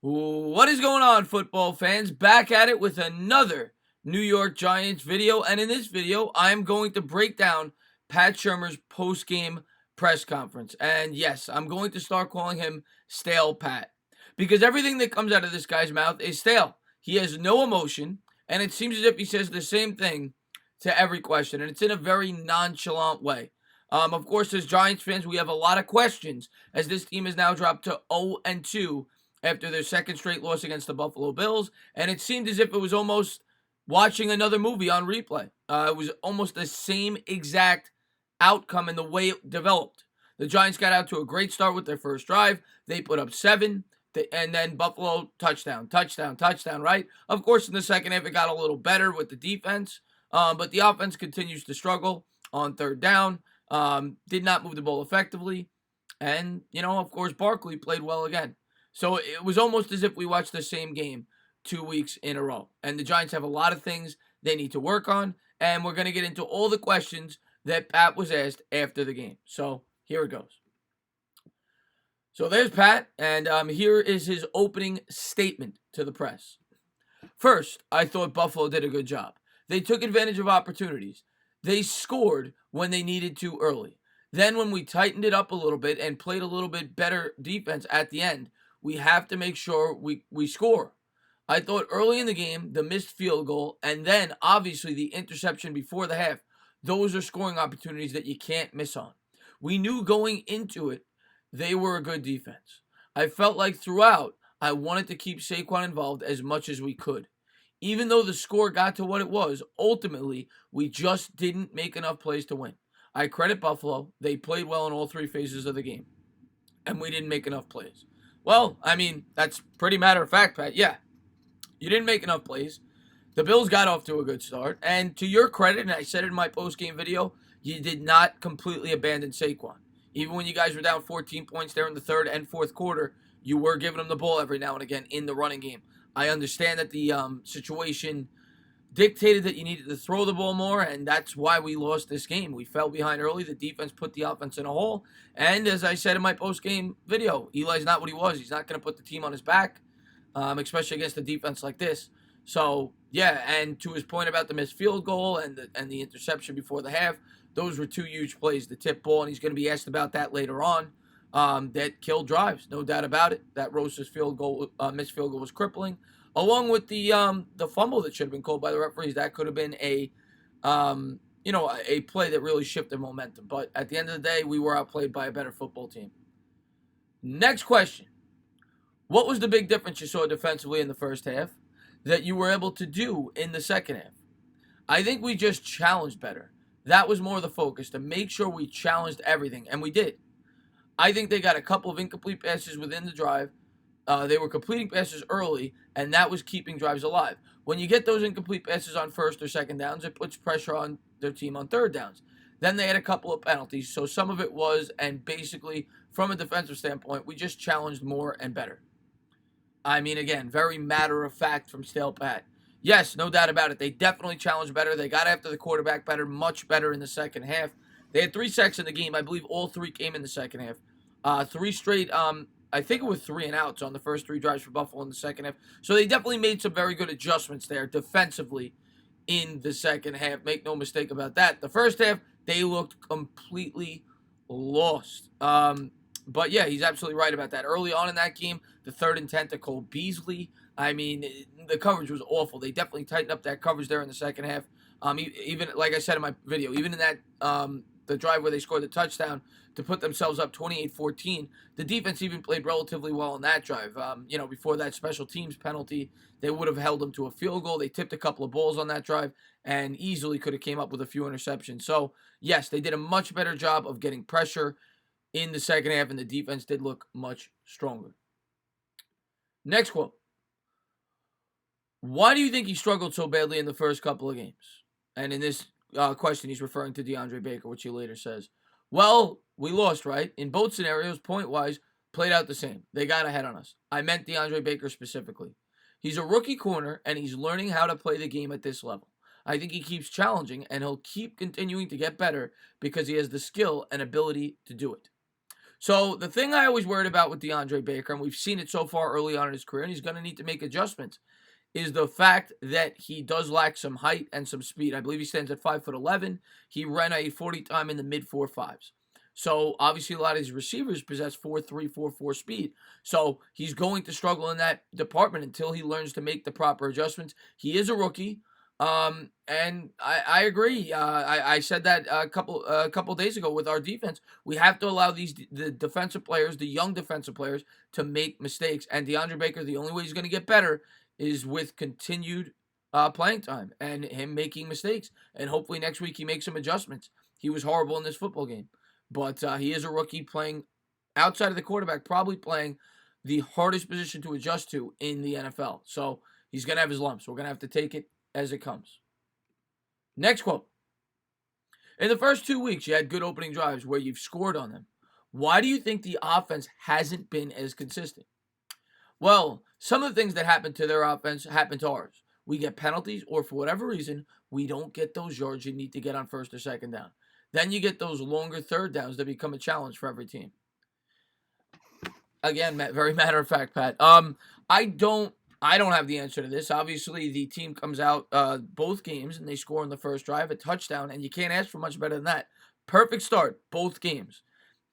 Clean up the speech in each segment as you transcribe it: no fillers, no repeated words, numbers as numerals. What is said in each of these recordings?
What is going on, football fans? Back at it with another New York Giants video. And in this video, I'm going to break down Pat Schumur's post-game press conference. And yes, I'm going to start calling him Stale Pat because everything that comes out of this guy's mouth is stale. He has no emotion, and it seems as if he says the same thing to every question, and it's in a very nonchalant way. Of course, as Giants fans, we have a lot of questions as this team has now dropped to 0-2 after their second straight loss against the Buffalo Bills, and it seemed as if it was almost watching another movie on replay. It was almost the same exact outcome in the way it developed. The Giants got out to a great start with their first drive. They put up 7, and then Buffalo touchdown, right? Of course, in the second half, it got a little better with the defense, but the offense continues to struggle on third down. Did not move the ball effectively, and, of course, Barkley played well again. So it was almost as if we watched the same game 2 weeks in a row. And the Giants have a lot of things they need to work on. And we're going to get into all the questions that Pat was asked after the game. So here it goes. So there's Pat. And here is his opening statement to the press. First, I thought Buffalo did a good job. They took advantage of opportunities. They scored when they needed to early. Then when we tightened it up a little bit and played a little bit better defense at the end, we have to make sure we score. I thought early in the game, the missed field goal, and then obviously the interception before the half, those are scoring opportunities that you can't miss on. We knew going into it, they were a good defense. I felt like throughout, I wanted to keep Saquon involved as much as we could. Even though the score got to what it was, ultimately, we just didn't make enough plays to win. I credit Buffalo. They played well in all 3 phases of the game, and we didn't make enough plays. Well, I mean, that's pretty matter of fact, Pat. Yeah, you didn't make enough plays. The Bills got off to a good start. And to your credit, and I said it in my post-game video, you did not completely abandon Saquon. Even when you guys were down 14 points there in the third and fourth quarter, you were giving him the ball every now and again in the running game. I understand that the situation dictated that you needed to throw the ball more, and that's why we lost this game. We fell behind early. The defense put the offense in a hole. And as I said in my post-game video, Eli's not what he was. He's not going to put the team on his back, especially against a defense like this. So, yeah, and to his point about the missed field goal and the interception before the half, those were 2 huge plays. The tip ball, and he's going to be asked about that later on, that killed drives, no doubt about it. That Rose's missed field goal was crippling. Along with the fumble that should have been called by the referees, that could have been a play that really shifted momentum. But at the end of the day, we were outplayed by a better football team. Next question. What was the big difference you saw defensively in the first half that you were able to do in the second half? I think we just challenged better. That was more the focus, to make sure we challenged everything, and we did. I think they got a couple of incomplete passes within the drive. They were completing passes early, and that was keeping drives alive. When you get those incomplete passes on first or second downs, it puts pressure on their team on third downs. Then they had a couple of penalties, so some of it was, and basically, from a defensive standpoint, we just challenged more and better. I mean, again, very matter of fact from Stale Pat. Yes, no doubt about it. They definitely challenged better. They got after the quarterback better, much better in the second half. They had 3 sacks in the game. I believe all 3 came in the second half. 3 straight I think it was 3 and outs on the first 3 drives for Buffalo in the second half. So they definitely made some very good adjustments there defensively in the second half. Make no mistake about that. The first half, they looked completely lost. But yeah, he's absolutely right about that. Early on in that game, the 3rd and 10 to Cole Beasley. I mean, the coverage was awful. They definitely tightened up that coverage there in the second half. Even like I said in my video, even in that the drive where they scored the touchdown to put themselves up 28-14, the defense even played relatively well in that drive. Before that special teams penalty, they would have held them to a field goal. They tipped a couple of balls on that drive and easily could have came up with a few interceptions. So, yes, they did a much better job of getting pressure in the second half, and the defense did look much stronger. Next quote. Why do you think he struggled so badly in the first couple of games? And in this question, he's referring to DeAndre Baker, which he later says, well, we lost, right? In both scenarios, point-wise, played out the same. They got ahead on us. I meant DeAndre Baker specifically. He's a rookie corner, and he's learning how to play the game at this level. I think he keeps challenging, and he'll keep continuing to get better because he has the skill and ability to do it. So the thing I always worried about with DeAndre Baker, and we've seen it so far early on in his career, and he's going to need to make adjustments, is the fact that he does lack some height and some speed. I believe he stands at 5'11". He ran a 40 time in the mid 4.5s. So obviously a lot of his receivers possess 4.3, 4.4 speed. So he's going to struggle in that department until he learns to make the proper adjustments. He is a rookie. And I agree. I said that a couple days ago with our defense. We have to allow the defensive players, the young defensive players, to make mistakes. And DeAndre Baker, the only way he's going to get better is with continued playing time and him making mistakes. And hopefully next week he makes some adjustments. He was horrible in this football game, but he is a rookie playing outside of the quarterback, probably playing the hardest position to adjust to in the NFL. So he's going to have his lumps. We're going to have to take it as it comes. Next quote. In the first 2 weeks, you had good opening drives where you've scored on them. Why do you think the offense hasn't been as consistent? Well, some of the things that happen to their offense happen to ours. We get penalties, or for whatever reason, we don't get those yards you need to get on first or second down. Then you get those longer third downs that become a challenge for every team. Again, very matter of fact, Pat. I don't have the answer to this. Obviously, the team comes out both games and they score in the first drive, a touchdown, and you can't ask for much better than that. Perfect start, both games.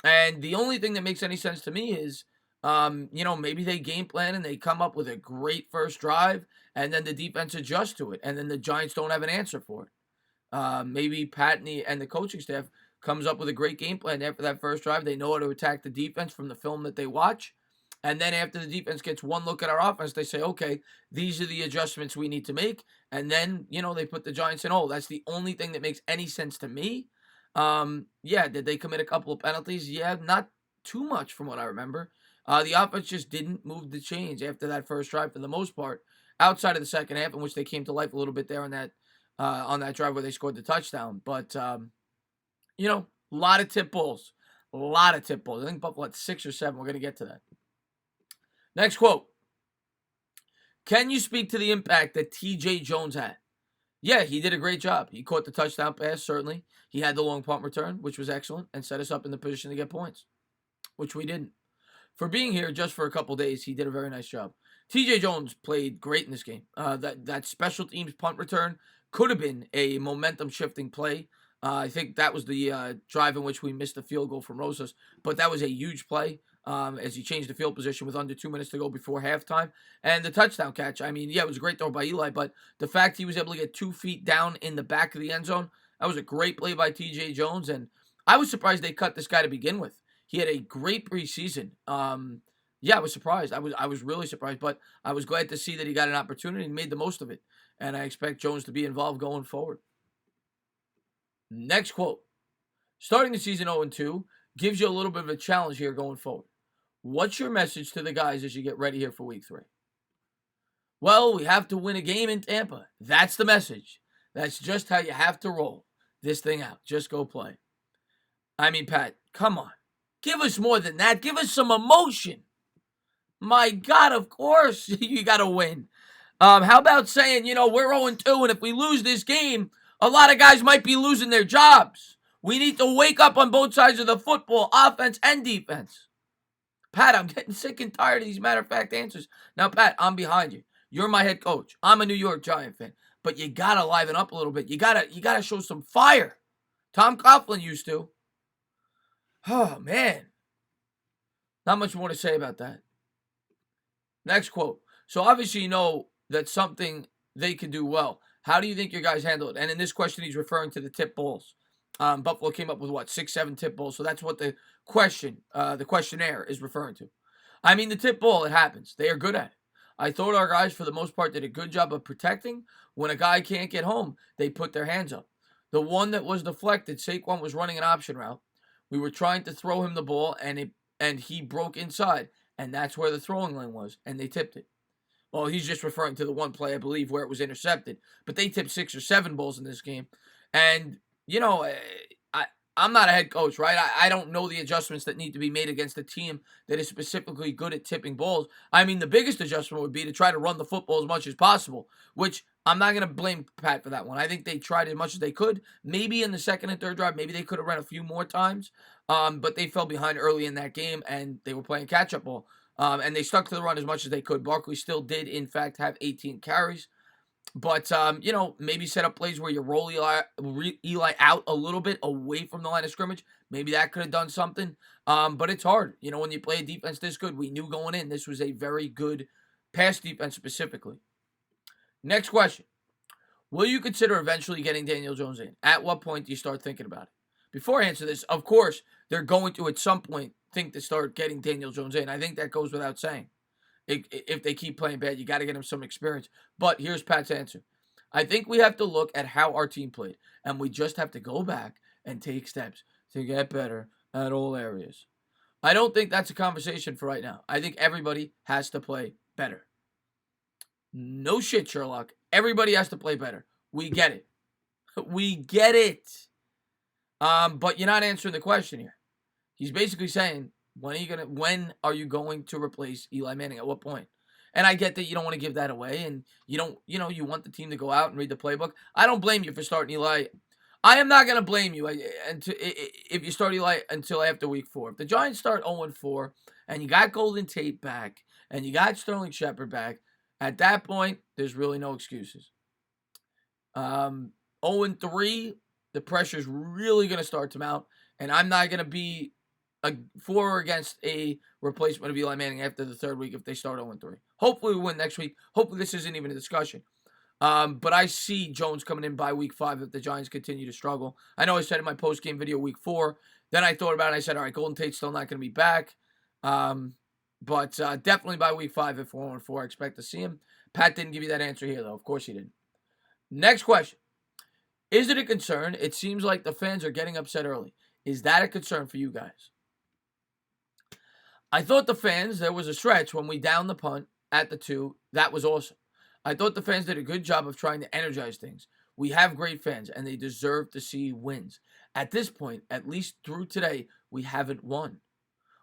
And the only thing that makes any sense to me is, maybe they game plan and they come up with a great first drive, and then the defense adjusts to it, and then the Giants don't have an answer for it. Maybe Pat and the coaching staff comes up with a great game plan after that first drive. They know how to attack the defense from the film that they watch. And then after the defense gets one look at our offense, they say, okay, these are the adjustments we need to make. And then, they put the Giants in. Oh, that's the only thing that makes any sense to me. Did they commit a couple of penalties? Yeah, not too much from what I remember. The offense just didn't move the chains after that first drive for the most part, outside of the second half, in which they came to life a little bit there on that drive where they scored the touchdown. But, a lot of tip balls. A lot of tip balls. I think Buffalo had 6 or 7. We're going to get to that. Next quote. Can you speak to the impact that T.J. Jones had? Yeah, he did a great job. He caught the touchdown pass, certainly. He had the long punt return, which was excellent, and set us up in the position to get points, which we didn't. For being here just for a couple days, he did a very nice job. T.J. Jones played great in this game. That special teams punt return could have been a momentum-shifting play. I think that was the drive in which we missed the field goal from Rosas, but that was a huge play as he changed the field position with under 2 minutes to go before halftime. And the touchdown catch, it was a great throw by Eli, but the fact he was able to get 2 feet down in the back of the end zone, that was a great play by T.J. Jones, and I was surprised they cut this guy to begin with. He had a great preseason. I was surprised. I was really surprised, but I was glad to see that he got an opportunity and made the most of it, and I expect Jones to be involved going forward. Next quote. Starting the season 0-2 gives you a little bit of a challenge here going forward. What's your message to the guys as you get ready here for week 3? Well, we have to win a game in Tampa. That's the message. That's just how you have to roll this thing out. Just go play. Pat, come on. Give us more than that. Give us some emotion. My God, of course you got to win. How about saying, we're 0-2, and if we lose this game, a lot of guys might be losing their jobs. We need to wake up on both sides of the football, offense and defense. Pat, I'm getting sick and tired of these matter-of-fact answers. Now, Pat, I'm behind you. You're my head coach. I'm a New York Giant fan. But you got to liven up a little bit. You gotta show some fire. Tom Coughlin used to. Oh, man. Not much more to say about that. Next quote. So obviously you know that's something they can do well. How do you think your guys handle it? And in this question, he's referring to the tip balls. Buffalo came up with 6, 7 tip balls. So that's what the questionnaire is referring to. The tip ball, it happens. They are good at it. I thought our guys, for the most part, did a good job of protecting. When a guy can't get home, they put their hands up. The one that was deflected, Saquon was running an option route. We were trying to throw him the ball, and he broke inside. And that's where the throwing lane was, and they tipped it. Well, he's just referring to the one play, I believe, where it was intercepted. But they tipped 6 or 7 balls in this game. And, I'm not a head coach, right? I don't know the adjustments that need to be made against a team that is specifically good at tipping balls. The biggest adjustment would be to try to run the football as much as possible, which I'm not going to blame Pat for that one. I think they tried as much as they could. Maybe in the second and third drive, maybe they could have run a few more times. But they fell behind early in that game, and they were playing catch-up ball. And they stuck to the run as much as they could. Barkley still did, in fact, have 18 carries. But, maybe set up plays where you roll Eli out a little bit away from the line of scrimmage. Maybe that could have done something. But it's hard. When you play a defense this good, we knew going in this was a very good pass defense specifically. Next question. Will you consider eventually getting Daniel Jones in? At what point do you start thinking about it? Before I answer this, of course, they're going to at some point think to start getting Daniel Jones in. I think that goes without saying. If they keep playing bad, you got to get him some experience. But here's Pat's answer. I think we have to look at how our team played, and we just have to go back and take steps to get better at all areas. I don't think that's a conversation for right now. I think everybody has to play better. No shit, Sherlock. Everybody has to play better. We get it. We get it. But you're not answering the question here. He's basically saying, when are you going to replace Eli Manning? At what point? And I get that you don't want to give that away, and you want the team to go out and read the playbook. I don't blame you for starting Eli. I am not going to blame you if you start Eli until after week 4. If the Giants start 0-4 and you got Golden Tate back and you got Sterling Shepard back, at that point, there's really no excuses. 0-3, the pressure's really going to start to mount, and I'm not going to be for or against a replacement of Eli Manning after the 3rd week if they start 0-3. Hopefully we win next week. Hopefully this isn't even a discussion. But I see Jones coming in by week 5 if the Giants continue to struggle. I know I said in my post-game video week 4. Then I thought about it and I said, all right, Golden Tate's still not going to be back. But definitely by week 5 if we're 0-4, I expect to see him. Pat didn't give you that answer here, though. Of course he didn't. Next question. Is it a concern? It seems like the fans are getting upset early. Is that a concern for you guys? I thought the fans, there was a stretch when we downed the punt at the 2. That was awesome. I thought the fans did a good job of trying to energize things. We have great fans, and they deserve to see wins. At this point, at least through today, we haven't won.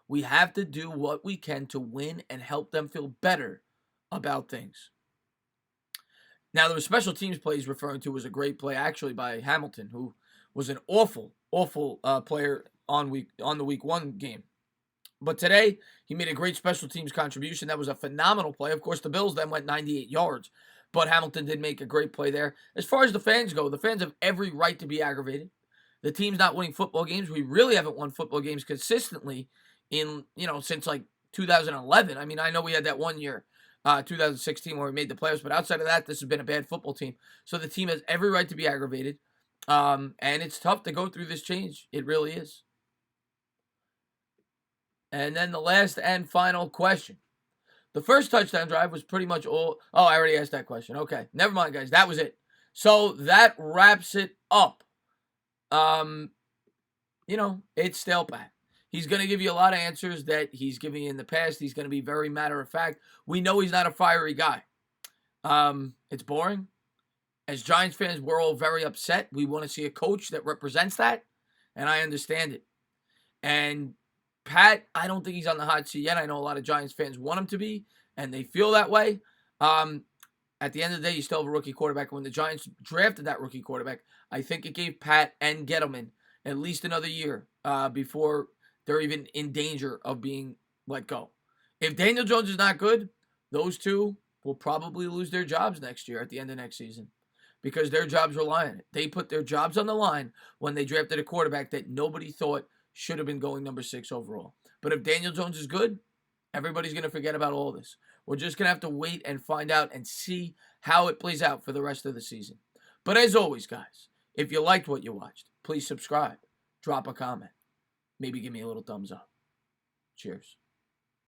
We have to do what we can to win and help them feel better about things. Now, the special teams play he's referring to was a great play, actually, by Hamilton, who was an awful player on the week 1 game. But today, he made a great special teams contribution. That was a phenomenal play. Of course, the Bills then went 98 yards. But Hamilton did make a great play there. As far as the fans go, the fans have every right to be aggravated. The team's not winning football games. We really haven't won football games consistently since like 2011. I mean, I know we had that one year, 2016, where we made the playoffs. But outside of that, this has been a bad football team. So the team has every right to be aggravated. And it's tough to go through this change. It really is. And then the last and final question. The first touchdown drive was pretty much all... Oh, I already asked that question. Okay, never mind, guys. That was it. So that wraps it up. It's stale Pat. He's going to give you a lot of answers that he's given you in the past. He's going to be very matter of fact. We know he's not a fiery guy. It's boring. As Giants fans, we're all very upset. We want to see a coach that represents that, and I understand it. And Pat, I don't think he's on the hot seat yet. I know a lot of Giants fans want him to be, and they feel that way. At the end of the day, you still have a rookie quarterback. When the Giants drafted that rookie quarterback, I think it gave Pat and Gettleman at least another year before they're even in danger of being let go. If Daniel Jones is not good, those two will probably lose their jobs next year at the end of next season because their jobs rely on it. They put their jobs on the line when they drafted a quarterback that nobody thought should have been going number 6 overall. But if Daniel Jones is good, everybody's going to forget about all this. We're just going to have to wait and find out and see how it plays out for the rest of the season. But as always, guys, if you liked what you watched, please subscribe, drop a comment, maybe give me a little thumbs up. Cheers.